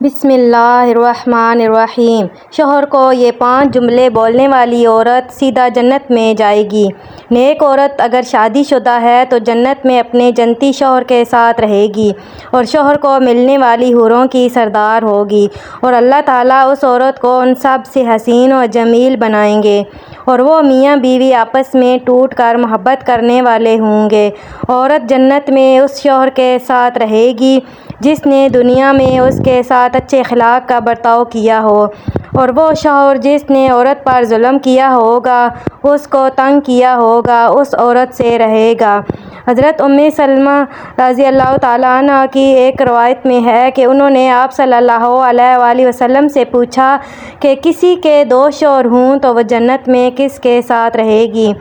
بسم اللہ الرحمن الرحیم۔ شوہر کو یہ 5 جملے بولنے والی عورت سیدھا جنت میں جائے گی۔ نیک عورت اگر شادی شدہ ہے تو جنت میں اپنے جنتی شوہر کے ساتھ رہے گی اور شوہر کو ملنے والی حوروں کی سردار ہوگی، اور اللہ تعالیٰ اس عورت کو ان سب سے حسین و جمیل بنائیں گے، اور وہ میاں بیوی آپس میں ٹوٹ کر محبت کرنے والے ہوں گے۔ عورت جنت میں اس شوہر کے ساتھ رہے گی جس نے دنیا میں اس کے ساتھ اچھے اخلاق کا برتاؤ کیا ہو، اور وہ شوہر جس نے عورت پر ظلم کیا ہوگا، اس کو تنگ کیا ہوگا، اس عورت سے رہے گا۔ حضرت ام سلمہ رضی اللہ تعالیٰ عنہ کی ایک روایت میں ہے کہ انہوں نے آپ صلی اللہ علیہ وآلہ وسلم سے پوچھا کہ کسی کے 2 شوہر ہوں تو وہ جنت میں کس کے ساتھ رہے گی؟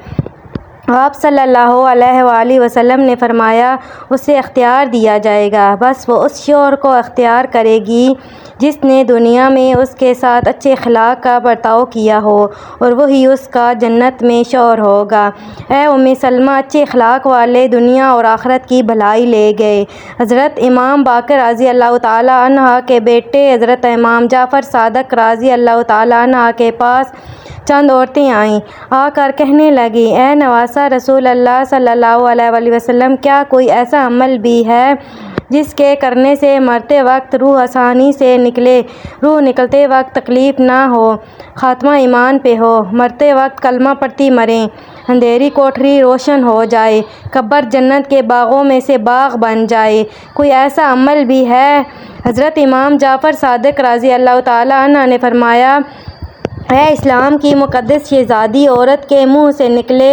آپ صلی اللہ علیہ وآلہ وسلم نے فرمایا، اسے اختیار دیا جائے گا، بس وہ اس شوہر کو اختیار کرے گی جس نے دنیا میں اس کے ساتھ اچھے اخلاق کا برتاؤ کیا ہو، اور وہی اس کا جنت میں شوہر ہوگا۔ اے ام سلمہ، اچھے اخلاق والے دنیا اور آخرت کی بھلائی لے گئے۔ حضرت امام باقر رضی اللہ تعالیٰ عنہ کے بیٹے حضرت امام جعفر صادق رضی اللہ تعالیٰ عنہ کے پاس چند عورتیں آئیں، آ کر کہنے لگیں، اے نواسہ رسول اللہ صلی اللہ علیہ وآلہ وسلم، کیا کوئی ایسا عمل بھی ہے جس کے کرنے سے مرتے وقت روح آسانی سے نکلے، روح نکلتے وقت تکلیف نہ ہو، خاتمہ ایمان پہ ہو، مرتے وقت کلمہ پڑھتی مریں، اندھیری کوٹھری روشن ہو جائے، قبر جنت کے باغوں میں سے باغ بن جائے؟ کوئی ایسا عمل بھی ہے؟ حضرت امام جعفر صادق رضی اللہ تعالیٰ عنہ نے فرمایا، اے اسلام کی مقدس شہزادی، عورت کے منہ سے نکلے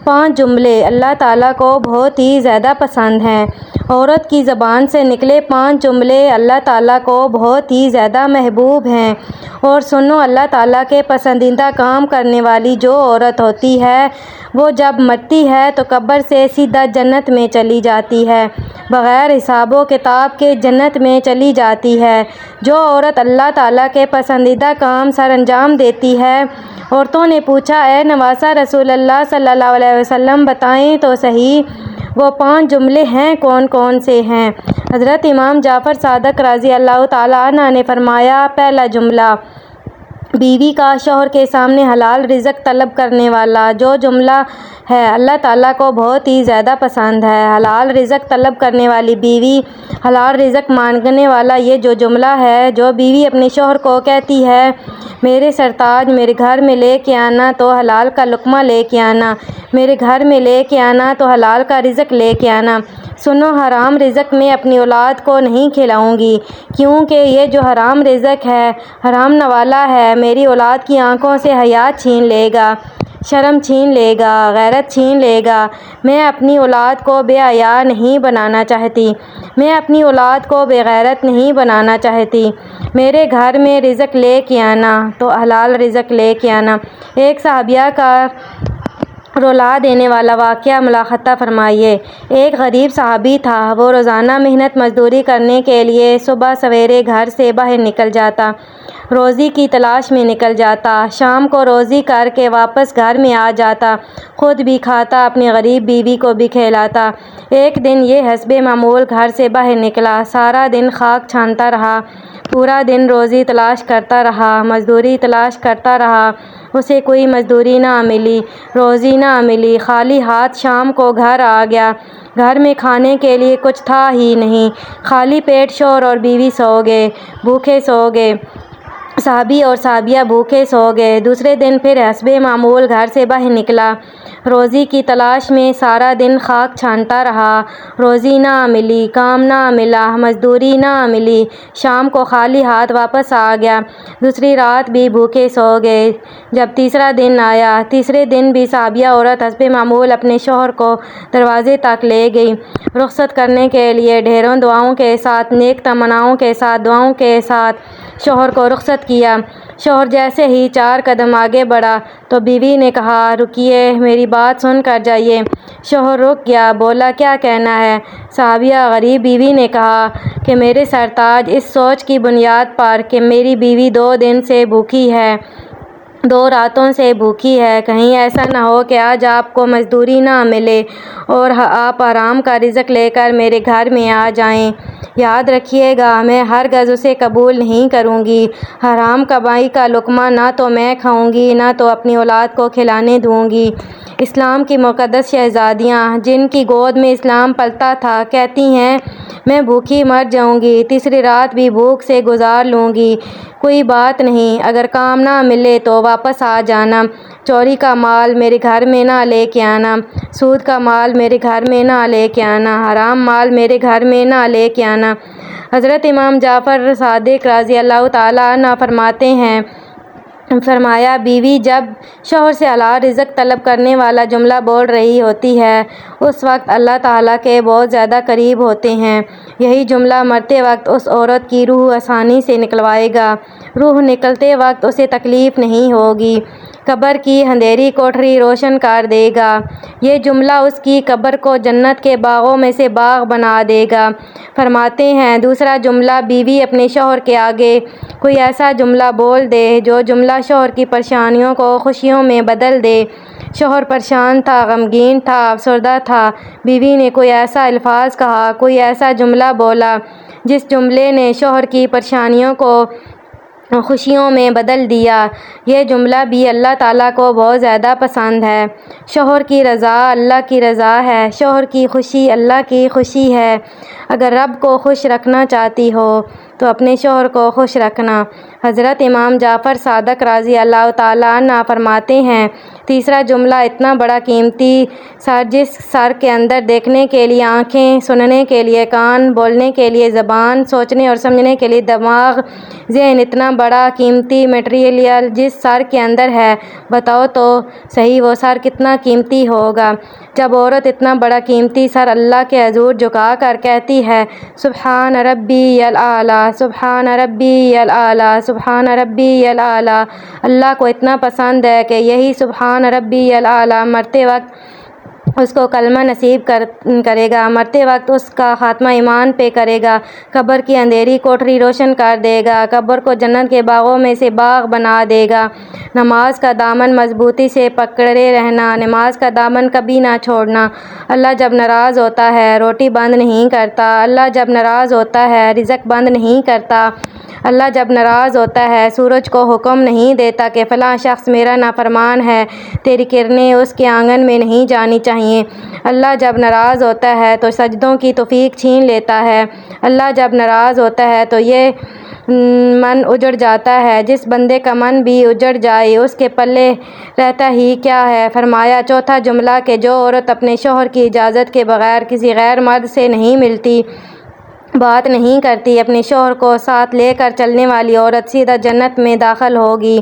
5 جملے اللہ تعالیٰ کو بہت ہی زیادہ پسند ہیں۔ عورت کی زبان سے نکلے 5 جملے اللہ تعالیٰ کو بہت ہی زیادہ محبوب ہیں۔ اور سنو، اللہ تعالیٰ کے پسندیدہ کام کرنے والی جو عورت ہوتی ہے وہ جب مرتی ہے تو قبر سے سیدھا جنت میں چلی جاتی ہے، بغیر حساب و کتاب کے جنت میں چلی جاتی ہے۔ جو عورت اللہ تعالیٰ کے پسندیدہ کام سر انجام دیتی ہے۔ عورتوں نے پوچھا، اے نواسہ رسول اللہ صلی اللہ علیہ وسلم، بتائیں تو صحیح وہ 5 جملے ہیں، کون کون سے ہیں؟ حضرت امام جعفر صادق رضی اللہ تعالیٰ عنہ نے فرمایا، پہلا جملہ، بیوی کا شوہر کے سامنے حلال رزق طلب کرنے والا۔ جو جملہ ہے اللہ تعالیٰ کو بہت ہی زیادہ پسند ہے، حلال رزق طلب کرنے والی بیوی، حلال رزق مانگنے والا۔ یہ جو جملہ ہے، جو بیوی اپنے شوہر کو کہتی ہے، میرے سرتاج میرے گھر میں لے کے آنا تو حلال کا لقمہ لے کے آنا، میرے گھر میں لے کے آنا تو حلال کا رزق لے کے آنا۔ سنو، حرام رزق میں اپنی اولاد کو نہیں کھلاؤں گی، کیونکہ یہ جو حرام رزق ہے، حرام نوالا ہے، میری اولاد کی آنکھوں سے حیا چھین لے گا، شرم چھین لے گا، غیرت چھین لے گا۔ میں اپنی اولاد کو بے حیا نہیں بنانا چاہتی، میں اپنی اولاد کو بے غیرت نہیں بنانا چاہتی۔ میرے گھر میں رزق لے کے آنا تو حلال رزق لے کے آنا۔ ایک صحابیہ کا رلا دینے والا واقعہ ملاحظہ فرمائیے۔ ایک غریب صحابی تھا، وہ روزانہ محنت مزدوری کرنے کے لیے صبح سویرے گھر سے باہر نکل جاتا، روزی کی تلاش میں نکل جاتا، شام کو روزی کر کے واپس گھر میں آ جاتا، خود بھی کھاتا، اپنی غریب بیوی کو بھی کھلاتا۔ ایک دن یہ حسب معمول گھر سے باہر نکلا، سارا دن خاک چھانتا رہا، پورا دن روزی تلاش کرتا رہا، مزدوری تلاش کرتا رہا، اسے کوئی مزدوری نہ ملی، روزی نہ ملی، خالی ہاتھ شام کو گھر آ گیا۔ گھر میں کھانے کے لیے کچھ تھا ہی نہیں، خالی پیٹ شوہر اور بیوی سو گئے، بھوکے سو گئے، صحابی اور صحابیہ بھوکے سو گئے۔ دوسرے دن پھر حسب معمول گھر سے باہر نکلا، روزی کی تلاش میں سارا دن خاک چھانتا رہا، روزی نہ ملی، کام نہ ملا، مزدوری نہ ملی، شام کو خالی ہاتھ واپس آ گیا، دوسری رات بھی بھوکے سو گئے۔ جب تیسرا دن آیا، تیسرے دن بھی صحابیہ عورت حسب معمول اپنے شوہر کو دروازے تک لے گئی، رخصت کرنے کے لیے ڈھیروں دعاؤں کے ساتھ، نیک تمناؤں کے ساتھ، دعاؤں کے ساتھ شوہر کو رخصت کیا۔ شوہر جیسے ہی 4 قدم آگے بڑھا تو بیوی نے کہا، رکیے، میری بات سن کر جائیے۔ شوہر رک گیا، بولا، کیا کہنا ہے؟ صحابیہ غریب بیوی نے کہا کہ میرے سرتاج، اس سوچ کی بنیاد پر کہ میری بیوی 2 دن سے بھوکی ہے، 2 راتوں سے بھوکی ہے، کہیں ایسا نہ ہو کہ آج آپ کو مزدوری نہ ملے اور آپ آرام کا رزق لے کر میرے گھر میں آ جائیں۔ یاد رکھیے گا، میں ہرگز اسے قبول نہیں کروں گی۔ حرام کمائی کا لقمہ نہ تو میں کھاؤں گی، نہ تو اپنی اولاد کو کھلانے دوں گی۔ اسلام کی مقدس شہزادیاں، جن کی گود میں اسلام پلتا تھا، کہتی ہیں میں بھوکی مر جاؤں گی، تیسری رات بھی بھوک سے گزار لوں گی۔ کوئی بات نہیں، اگر کام نہ ملے تو واپس آ جانا۔ چوری کا مال میرے گھر میں نہ لے کے آنا، سود کا مال میرے گھر میں نہ لے کے آنا، حرام مال میرے گھر میں نہ لے کے آنا۔ حضرت امام جعفر صادق رضی اللہ تعالیٰ عنہ فرمایا بیوی جب شوہر سے حلال رزق طلب کرنے والا جملہ بول رہی ہوتی ہے، اس وقت اللہ تعالیٰ کے بہت زیادہ قریب ہوتے ہیں۔ یہی جملہ مرتے وقت اس عورت کی روح آسانی سے نکلوائے گا۔ روح نکلتے وقت اسے تکلیف نہیں ہوگی۔ قبر کی اندھیری کوٹھری روشن کر دے گا۔ یہ جملہ اس کی قبر کو جنت کے باغوں میں سے باغ بنا دے گا۔ فرماتے ہیں دوسرا جملہ، بیوی اپنے شوہر کے آگے کوئی ایسا جملہ بول دے جو جملہ شوہر کی پریشانیوں کو خوشیوں میں بدل دے۔ شوہر پریشان تھا، غمگین تھا، افسردہ تھا، بیوی نے کوئی ایسا الفاظ کہا، کوئی ایسا جملہ بولا جس جملے نے شوہر کی پریشانیوں کو خوشیوں میں بدل دیا۔ یہ جملہ بھی اللہ تعالیٰ کو بہت زیادہ پسند ہے۔ شوہر کی رضا اللہ کی رضا ہے، شوہر کی خوشی اللہ کی خوشی ہے۔ اگر رب کو خوش رکھنا چاہتی ہو تو اپنے شوہر کو خوش رکھنا۔ حضرت امام جعفر صادق رضی اللہ تعالیٰ عنہ فرماتے ہیں تیسرا جملہ، اتنا بڑا قیمتی سر، جس سر کے اندر دیکھنے کے لیے آنکھیں، سننے کے لیے کان، بولنے کے لیے زبان، سوچنے اور سمجھنے کے لیے دماغ، ذہن، اتنا بڑا قیمتی میٹیریل جس سر کے اندر ہے، بتاؤ تو صحیح وہ سر کتنا قیمتی ہوگا۔ جب عورت اتنا بڑا قیمتی سر اللہ کے حضور جھکا کر کہتی ہے سبحان ربی الاعلیٰ، سبحان ربی الاعلیٰ، سبحان ربی الاعلیٰ، اللہ کو اتنا پسند ہے کہ یہی سبحان ربی الاعلیٰ مرتے وقت اس کو کلمہ نصیب کرے گا، مرتے وقت اس کا خاتمہ ایمان پہ کرے گا، قبر کی اندھیری کوٹھری روشن کر دے گا، قبر کو جنت کے باغوں میں سے باغ بنا دے گا۔ نماز کا دامن مضبوطی سے پکڑے رہنا، نماز کا دامن کبھی نہ چھوڑنا۔ اللہ جب ناراض ہوتا ہے روٹی بند نہیں کرتا، اللہ جب ناراض ہوتا ہے رزق بند نہیں کرتا، اللہ جب ناراض ہوتا ہے سورج کو حکم نہیں دیتا کہ فلاں شخص میرا نافرمان ہے، تیری کرنیں اس کے آنگن میں نہیں جانی چاہیے۔ اللہ جب ناراض ہوتا ہے تو سجدوں کی توفیق چھین لیتا ہے۔ اللہ جب ناراض ہوتا ہے تو یہ من اجڑ جاتا ہے، جس بندے کا من بھی اجڑ جائے اس کے پلے رہتا ہی کیا ہے۔ فرمایا چوتھا جملہ کہ جو عورت اپنے شوہر کی اجازت کے بغیر کسی غیر مرد سے نہیں ملتی، بات نہیں کرتی، اپنے شوہر کو ساتھ لے کر چلنے والی عورت سیدھا جنت میں داخل ہوگی۔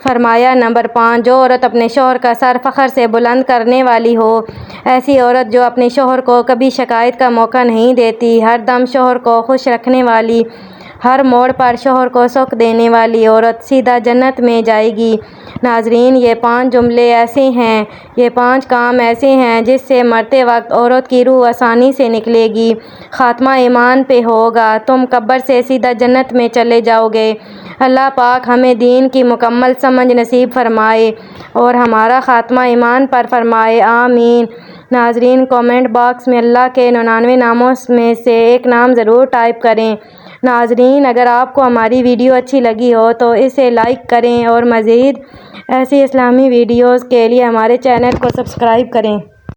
فرمایا نمبر 5، جو عورت اپنے شوہر کا سر فخر سے بلند کرنے والی ہو، ایسی عورت جو اپنے شوہر کو کبھی شکایت کا موقع نہیں دیتی، ہر دم شوہر کو خوش رکھنے والی، ہر موڑ پر شوہر کو سکھ دینے والی عورت سیدھا جنت میں جائے گی۔ ناظرین، یہ 5 جملے ایسے ہیں، یہ 5 کام ایسے ہیں جس سے مرتے وقت عورت کی روح آسانی سے نکلے گی، خاتمہ ایمان پہ ہوگا، تم قبر سے سیدھا جنت میں چلے جاؤ گے۔ اللہ پاک ہمیں دین کی مکمل سمجھ نصیب فرمائے اور ہمارا خاتمہ ایمان پر فرمائے، آمین۔ ناظرین، کومنٹ باکس میں اللہ کے 99 ناموں میں سے ایک نام ضرور ٹائپ کریں۔ ناظرین، اگر آپ کو ہماری ویڈیو اچھی لگی ہو تو اسے لائک کریں اور مزید ایسی اسلامی ویڈیوز کے لیے ہمارے چینل کو سبسکرائب کریں۔